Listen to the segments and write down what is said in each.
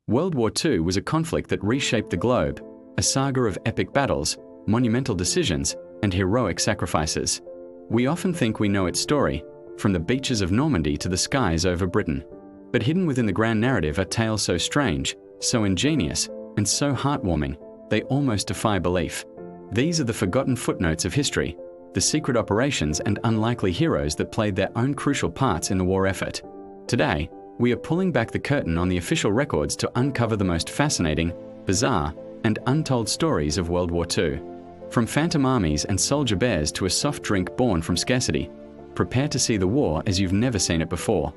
World War II was a conflict that reshaped the globe, a saga of epic battles, monumental decisions, and heroic sacrifices. We often think we know its story, from the beaches of Normandy to the skies over Britain. But hidden within the grand narrative are tales so strange, so ingenious, and so heartwarming, they almost defy belief. These are the forgotten footnotes of history, the secret operations and unlikely heroes that played their own crucial parts in the war effort. Today, we are pulling back the curtain on the official records to uncover the most fascinating, bizarre, and untold stories of World War II. From phantom armies and soldier bears to a soft drink born from scarcity, prepare to see the war as you've never seen it before.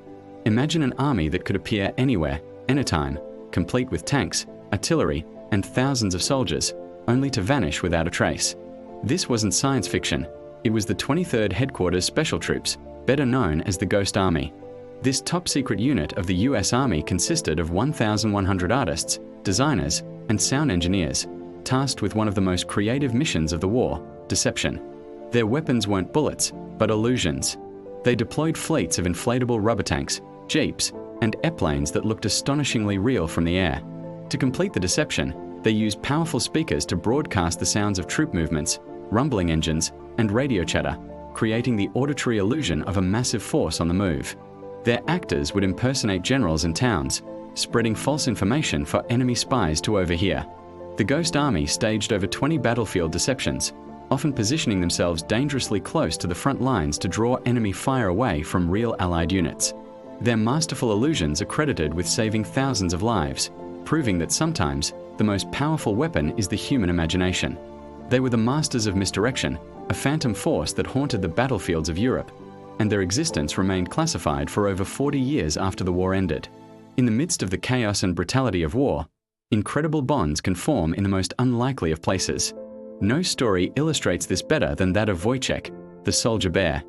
Imagine an army that could appear anywhere, anytime, complete with tanks, artillery, and thousands of soldiers, only to vanish without a trace. This wasn't science fiction. It was the 23rd Headquarters Special Troops, better known as the Ghost Army. This top-secret unit of the US Army consisted of 1,100 artists, designers, and sound engineers, tasked with one of the most creative missions of the war, deception. Their weapons weren't bullets, but illusions. They deployed fleets of inflatable rubber tanks, jeeps, and airplanes that looked astonishingly real from the air. To complete the deception, they used powerful speakers to broadcast the sounds of troop movements, rumbling engines, and radio chatter, creating the auditory illusion of a massive force on the move. Their actors would impersonate generals in towns, spreading false information for enemy spies to overhear. The Ghost Army staged over 20 battlefield deceptions, often positioning themselves dangerously close to the front lines to draw enemy fire away from real Allied units. Their masterful illusions are credited with saving thousands of lives, proving that sometimes the most powerful weapon is the human imagination. They were the masters of misdirection, a phantom force that haunted the battlefields of Europe, and their existence remained classified for over 40 years after the war ended. In the midst of the chaos and brutality of war, incredible bonds can form in the most unlikely of places. No story illustrates this better than that of Wojciech, the soldier bear.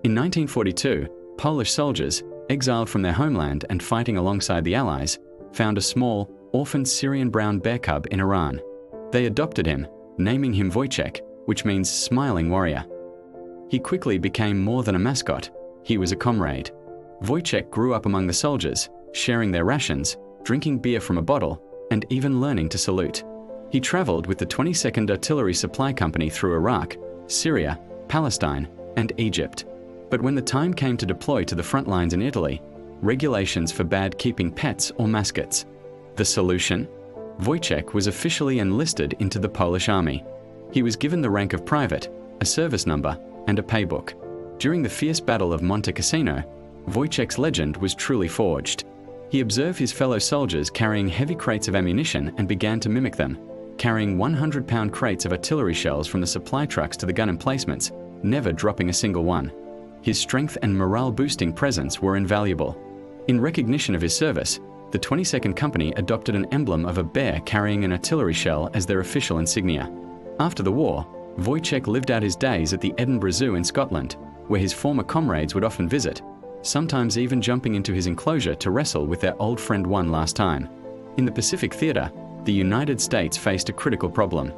In 1942, Polish soldiers, exiled from their homeland and fighting alongside the Allies, found a small, orphaned Syrian brown bear cub in Iran. They adopted him, naming him Wojciech, which means smiling warrior. He quickly became more than a mascot, he was a comrade. Wojciech grew up among the soldiers, sharing their rations, drinking beer from a bottle, and even learning to salute. He traveled with the 22nd Artillery Supply Company through Iraq, Syria, Palestine, and Egypt. But when the time came to deploy to the front lines in Italy, regulations forbade keeping pets or mascots. The solution? Wojciech was officially enlisted into the Polish army. He was given the rank of private, a service number, and a paybook. During the fierce Battle of Monte Cassino, Wojciech's legend was truly forged. He observed his fellow soldiers carrying heavy crates of ammunition and began to mimic them, carrying 100-pound crates of artillery shells from the supply trucks to the gun emplacements, never dropping a single one. His strength and morale-boosting presence were invaluable. In recognition of his service, the 22nd Company adopted an emblem of a bear carrying an artillery shell as their official insignia. After the war, Wojciech lived out his days at the Edinburgh Zoo in Scotland, where his former comrades would often visit, sometimes even jumping into his enclosure to wrestle with their old friend one last time. In the Pacific Theater, the United States faced a critical problem.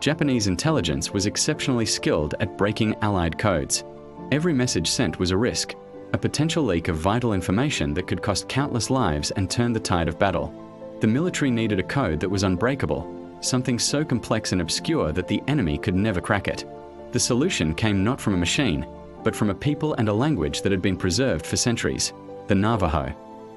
Japanese intelligence was exceptionally skilled at breaking Allied codes. Every message sent was a risk, a potential leak of vital information that could cost countless lives and turn the tide of battle. The military needed a code that was unbreakable, something so complex and obscure that the enemy could never crack it. The solution came not from a machine, but from a people and a language that had been preserved for centuries, the Navajo.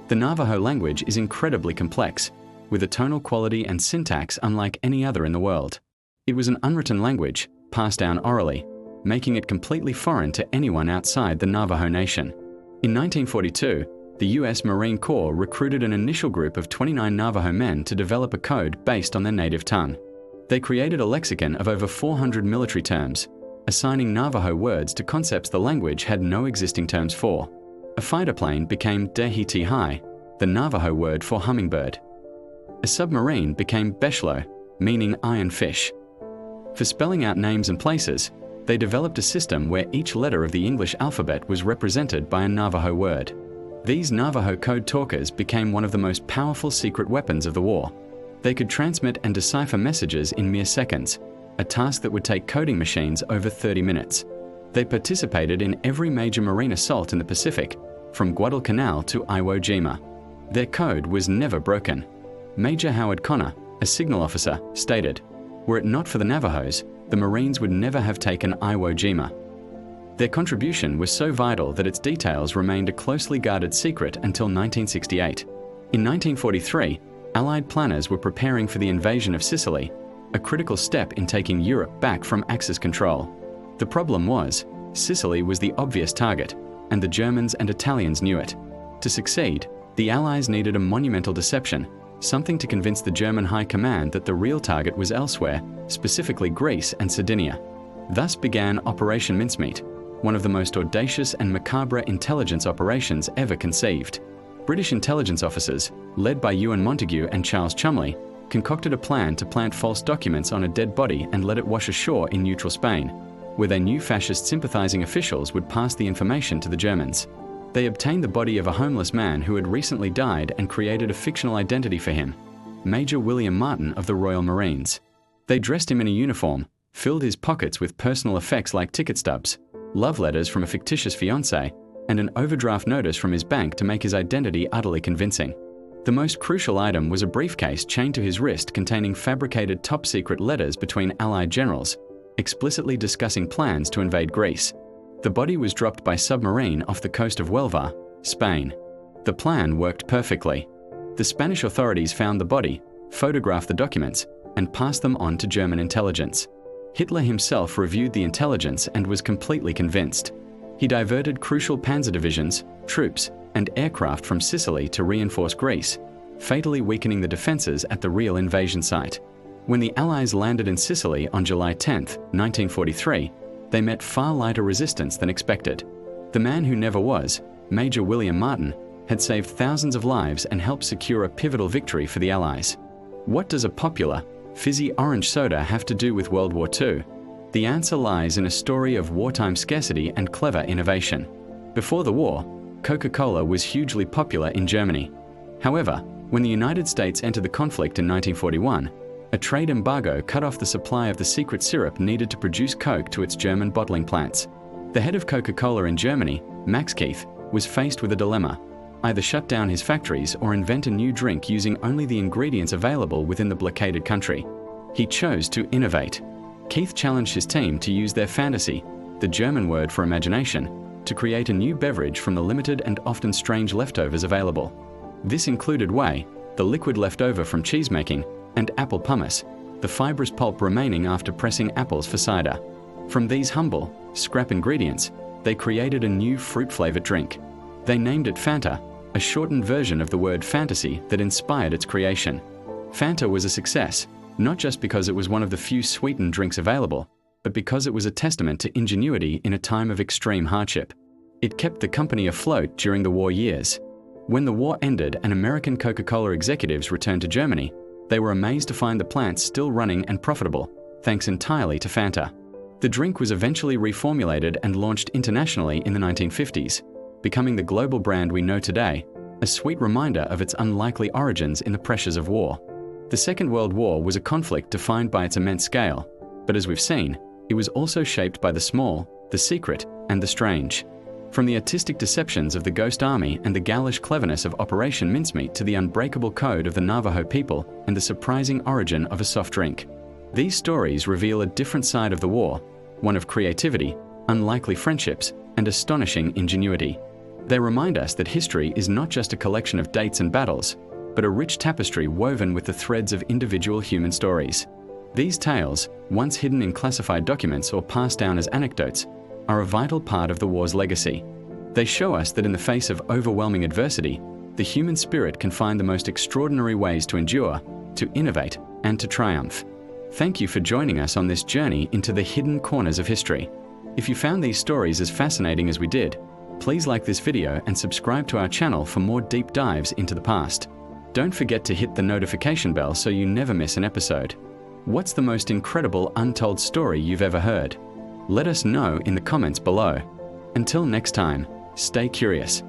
The Navajo language is incredibly complex, with a tonal quality and syntax unlike any other in the world. It was an unwritten language, passed down orally, making it completely foreign to anyone outside the Navajo Nation. In 1942, the US Marine Corps recruited an initial group of 29 Navajo men to develop a code based on their native tongue. They created a lexicon of over 400 military terms, assigning Navajo words to concepts the language had no existing terms for. A fighter plane became Dehiti-Hai, the Navajo word for hummingbird. A submarine became Beshlo, meaning iron fish. For spelling out names and places, they developed a system where each letter of the English alphabet was represented by a Navajo word. These Navajo code talkers became one of the most powerful secret weapons of the war. They could transmit and decipher messages in mere seconds, a task that would take coding machines over 30 minutes. They participated in every major marine assault in the Pacific, from Guadalcanal to Iwo Jima. Their code was never broken. Major Howard Connor, a signal officer, stated, "Were it not for the Navajos, the Marines would never have taken Iwo Jima." Their contribution was so vital that its details remained a closely guarded secret until 1968. In 1943, Allied planners were preparing for the invasion of Sicily, a critical step in taking Europe back from Axis control. The problem was, Sicily was the obvious target, and the Germans and Italians knew it. To succeed, the Allies needed a monumental deception, something to convince the German High Command that the real target was elsewhere, specifically Greece and Sardinia. Thus began Operation Mincemeat, one of the most audacious and macabre intelligence operations ever conceived. British intelligence officers, led by Ewan Montagu and Charles Chumley, concocted a plan to plant false documents on a dead body and let it wash ashore in neutral Spain, where they knew fascist sympathizing officials would pass the information to the Germans. They obtained the body of a homeless man who had recently died and created a fictional identity for him, Major William Martin of the Royal Marines. They dressed him in a uniform, filled his pockets with personal effects like ticket stubs, love letters from a fictitious fiancé, and an overdraft notice from his bank to make his identity utterly convincing. The most crucial item was a briefcase chained to his wrist containing fabricated top-secret letters between Allied generals, explicitly discussing plans to invade Greece. The body was dropped by submarine off the coast of Huelva, Spain. The plan worked perfectly. The Spanish authorities found the body, photographed the documents, and passed them on to German intelligence. Hitler himself reviewed the intelligence and was completely convinced. He diverted crucial panzer divisions, troops, and aircraft from Sicily to reinforce Greece, fatally weakening the defenses at the real invasion site. When the Allies landed in Sicily on July 10, 1943, they met far lighter resistance than expected. The man who never was, Major William Martin, had saved thousands of lives and helped secure a pivotal victory for the Allies. What does a popular, fizzy orange soda have to do with World War II? The answer lies in a story of wartime scarcity and clever innovation. Before the war, Coca-Cola was hugely popular in Germany. However, when the United States entered the conflict in 1941, a trade embargo cut off the supply of the secret syrup needed to produce Coke to its German bottling plants. The head of Coca-Cola in Germany, Max Keith, was faced with a dilemma: either shut down his factories or invent a new drink using only the ingredients available within the blockaded country. He chose to innovate. Keith challenged his team to use their fantasy, the German word for imagination, to create a new beverage from the limited and often strange leftovers available. This included whey, the liquid left over from cheese making, and apple pumice, the fibrous pulp remaining after pressing apples for cider. From these humble, scrap ingredients, they created a new fruit-flavored drink. They named it Fanta, a shortened version of the word fantasy that inspired its creation. Fanta was a success, not just because it was one of the few sweetened drinks available, but because it was a testament to ingenuity in a time of extreme hardship. It kept the company afloat during the war years. When the war ended and American Coca-Cola executives returned to Germany, they were amazed to find the plants still running and profitable, thanks entirely to Fanta. The drink was eventually reformulated and launched internationally in the 1950s, becoming the global brand we know today, a sweet reminder of its unlikely origins in the pressures of war. The Second World War was a conflict defined by its immense scale, but as we've seen, it was also shaped by the small, the secret, and the strange. From the artistic deceptions of the Ghost Army and the ghoulish cleverness of Operation Mincemeat to the unbreakable code of the Navajo people and the surprising origin of a soft drink. These stories reveal a different side of the war, one of creativity, unlikely friendships, and astonishing ingenuity. They remind us that history is not just a collection of dates and battles, but a rich tapestry woven with the threads of individual human stories. These tales, once hidden in classified documents or passed down as anecdotes, are a vital part of the war's legacy. They show us that in the face of overwhelming adversity, the human spirit can find the most extraordinary ways to endure, to innovate, and to triumph. Thank you for joining us on this journey into the hidden corners of history. If you found these stories as fascinating as we did, please like this video and subscribe to our channel for more deep dives into the past. Don't forget to hit the notification bell so you never miss an episode. What's the most incredible untold story you've ever heard? Let us know in the comments below. Until next time, stay curious.